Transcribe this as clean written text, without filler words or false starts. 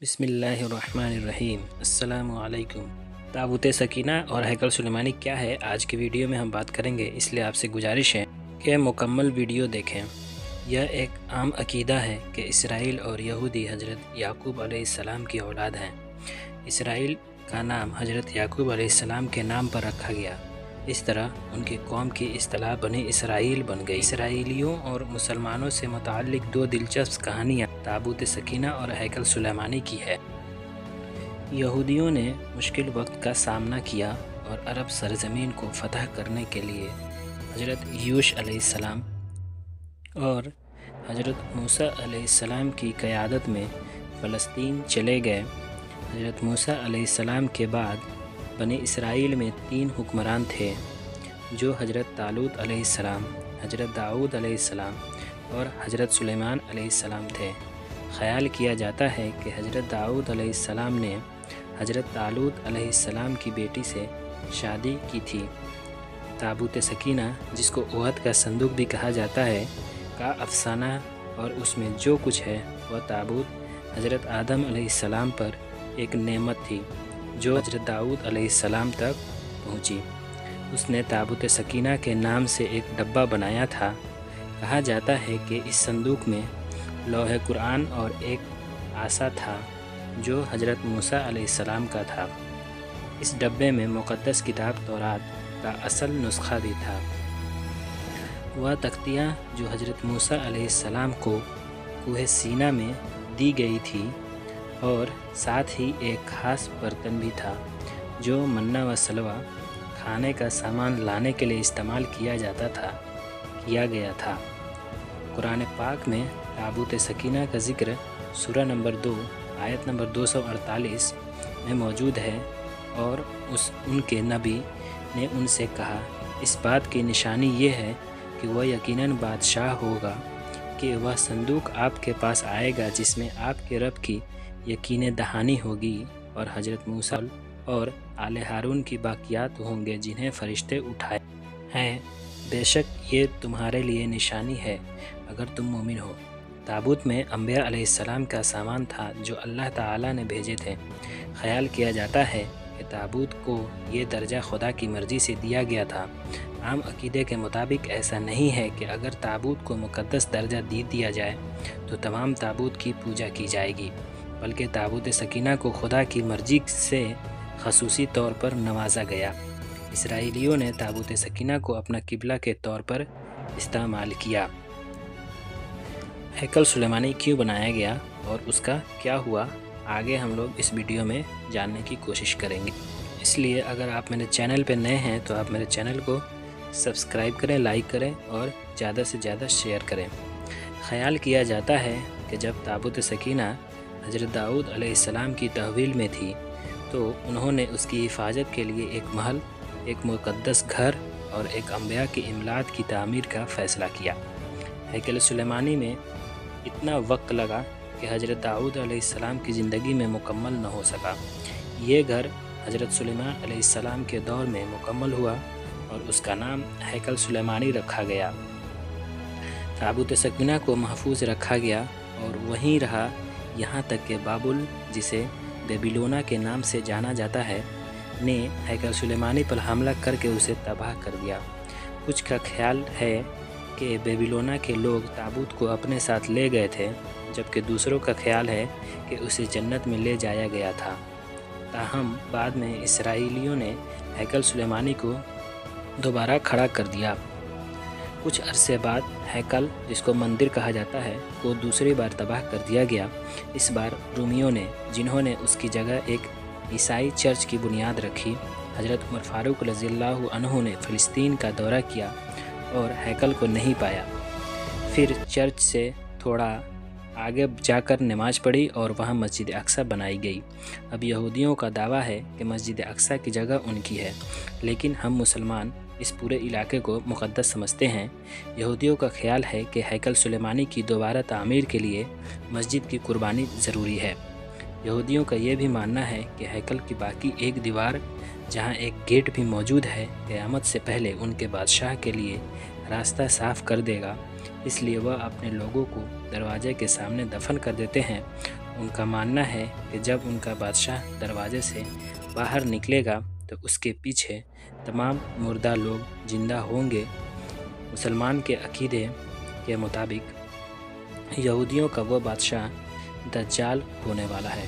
بسم اللہ الرحمن الرحیم۔ السلام علیکم۔ تابوت سکینہ اور ہیکل سلیمانی کیا ہے، آج کی ویڈیو میں ہم بات کریں گے، اس لیے آپ سے گزارش ہے کہ مکمل ویڈیو دیکھیں۔ یہ ایک عام عقیدہ ہے کہ اسرائیل اور یہودی حضرت یعقوب علیہ السلام کی اولاد ہیں۔ اسرائیل کا نام حضرت یعقوب علیہ السلام کے نام پر رکھا گیا، اس طرح ان کی قوم کی اصطلاح بنی اسرائیل بن گئی۔ اسرائیلیوں اور مسلمانوں سے متعلق دو دلچسپ کہانیاں تابوت سکینہ اور ہیکل سلیمانی کی ہے۔ یہودیوں نے مشکل وقت کا سامنا کیا اور عرب سرزمین کو فتح کرنے کے لیے حضرت یوش علیہ السلام اور حضرت موسیٰ علیہ السلام کی قیادت میں فلسطین چلے گئے۔ حضرت موسیٰ علیہ السلام کے بعد بنی اسرائیل میں 3 حکمران تھے، جو حضرت طالوت علیہ السلام، حضرت داؤد علیہ السلام اور حضرت سلیمان علیہ السلام تھے۔ خیال کیا جاتا ہے کہ حضرت داؤد علیہ السلام نے حضرت طالوت علیہ السلام کی بیٹی سے شادی کی تھی۔ تابوت سکینہ، جس کو عہد کا صندوق بھی کہا جاتا ہے، کا افسانہ اور اس میں جو کچھ ہے وہ تابوت حضرت آدم علیہ السلام پر ایک نعمت تھی جو حضرت داؤد علیہ السلام تک پہنچی۔ اس نے تابوت سکینہ کے نام سے ایک ڈبہ بنایا تھا۔ کہا جاتا ہے کہ اس صندوق میں لوح قرآن اور ایک عصا تھا جو حضرت موسیٰ علیہ السلام کا تھا۔ اس ڈبے میں مقدس کتاب تورات کا اصل نسخہ بھی تھا۔ وہ تختیاں جو حضرت موسیٰ علیہ السلام کو کوہ سینا میں دی گئی تھی، اور ساتھ ہی ایک خاص برتن بھی تھا جو منہ و سلوہ کھانے کا سامان لانے کے لیے استعمال کیا گیا تھا۔ قرآن پاک میں تابوت سکینہ کا ذکر سورہ نمبر 2 آیت نمبر 248 میں موجود ہے، اور ان کے نبی نے ان سے کہا، اس بات کی نشانی یہ ہے کہ وہ یقیناً بادشاہ ہوگا کہ وہ صندوق آپ کے پاس آئے گا جس میں آپ کے رب کی یقین دہانی ہوگی، اور حضرت موسیٰ اور آل ہارون کی باقیات ہوں گے جنہیں فرشتے اٹھائے ہیں۔ بے شک یہ تمہارے لیے نشانی ہے اگر تم مومن ہو۔ تابوت میں انبیاء علیہ السلام کا سامان تھا جو اللہ تعالیٰ نے بھیجے تھے۔ خیال کیا جاتا ہے کہ تابوت کو یہ درجہ خدا کی مرضی سے دیا گیا تھا۔ عام عقیدے کے مطابق ایسا نہیں ہے کہ اگر تابوت کو مقدس درجہ دیا جائے تو تمام تابوت کی پوجا کی جائے گی، بلکہ تابوت سکینہ کو خدا کی مرضی سے خصوصی طور پر نوازا گیا۔ اسرائیلیوں نے تابوت سکینہ کو اپنا قبلہ کے طور پر استعمال کیا۔ ہیکل سلیمانی کیوں بنایا گیا اور اس کا کیا ہوا، آگے ہم لوگ اس ویڈیو میں جاننے کی کوشش کریں گے۔ اس لیے اگر آپ میرے چینل پہ نئے ہیں تو آپ میرے چینل کو سبسکرائب کریں، لائک کریں اور زیادہ سے زیادہ شیئر کریں۔ خیال کیا جاتا ہے کہ جب تابوت سکینہ حضرت داؤد علیہ السلام کی تحویل میں تھی تو انہوں نے اس کی حفاظت کے لیے ایک محل، ایک مقدس گھر اور ایک انبیاء کی املاک کی تعمیر کا فیصلہ کیا۔ ہیکل سلیمانی میں اتنا وقت لگا کہ حضرت داؤد علیہ السلام کی زندگی میں مکمل نہ ہو سکا۔ یہ گھر حضرت سلیمان علیہ السلام کے دور میں مکمل ہوا اور اس کا نام ہیکل سلیمانی رکھا گیا۔ تابوت سکینہ کو محفوظ رکھا گیا اور وہیں رہا یہاں تک کہ بابل، جسے بیبیلونا کے نام سے جانا جاتا ہے، نے ہیکل سلیمانی پر حملہ کر کے اسے تباہ کر دیا۔ کچھ کا خیال ہے کہ بیبیلونا کے لوگ تابوت کو اپنے ساتھ لے گئے تھے، جبکہ دوسروں کا خیال ہے کہ اسے جنت میں لے جایا گیا تھا۔ تاہم بعد میں اسرائیلیوں نے ہیکل سلیمانی کو دوبارہ کھڑا کر دیا۔ کچھ عرصے بعد ہیکل، جس کو مندر کہا جاتا ہے، کو دوسری بار تباہ کر دیا گیا۔ اس بار رومیوں نے، جنہوں نے اس کی جگہ ایک عیسائی چرچ کی بنیاد رکھی۔ حضرت عمر فاروق رضی اللہ عنہ نے فلسطین کا دورہ کیا اور ہیکل کو نہیں پایا۔ پھر چرچ سے تھوڑا آگے جا کر نماز پڑھی اور وہاں مسجد اقصی بنائی گئی۔ اب یہودیوں کا دعویٰ ہے کہ مسجد اقصی کی جگہ ان کی ہے، لیکن ہم مسلمان اس پورے علاقے کو مقدس سمجھتے ہیں۔ یہودیوں کا خیال ہے کہ ہیکل سلیمانی کی دوبارہ تعمیر کے لیے مسجد کی قربانی ضروری ہے۔ یہودیوں کا یہ بھی ماننا ہے کہ ہیکل کی باقی ایک دیوار، جہاں ایک گیٹ بھی موجود ہے، قیامت سے پہلے ان کے بادشاہ کے لیے راستہ صاف کر دے گا، اس لیے وہ اپنے لوگوں کو دروازے کے سامنے دفن کر دیتے ہیں ان کا ماننا ہے کہ جب ان کا بادشاہ دروازے سے باہر نکلے گا تو اس کے پیچھے تمام مردہ لوگ زندہ ہوں گے۔ مسلمان کے عقیدے کے مطابق یہودیوں کا وہ بادشاہ دجال ہونے والا ہے۔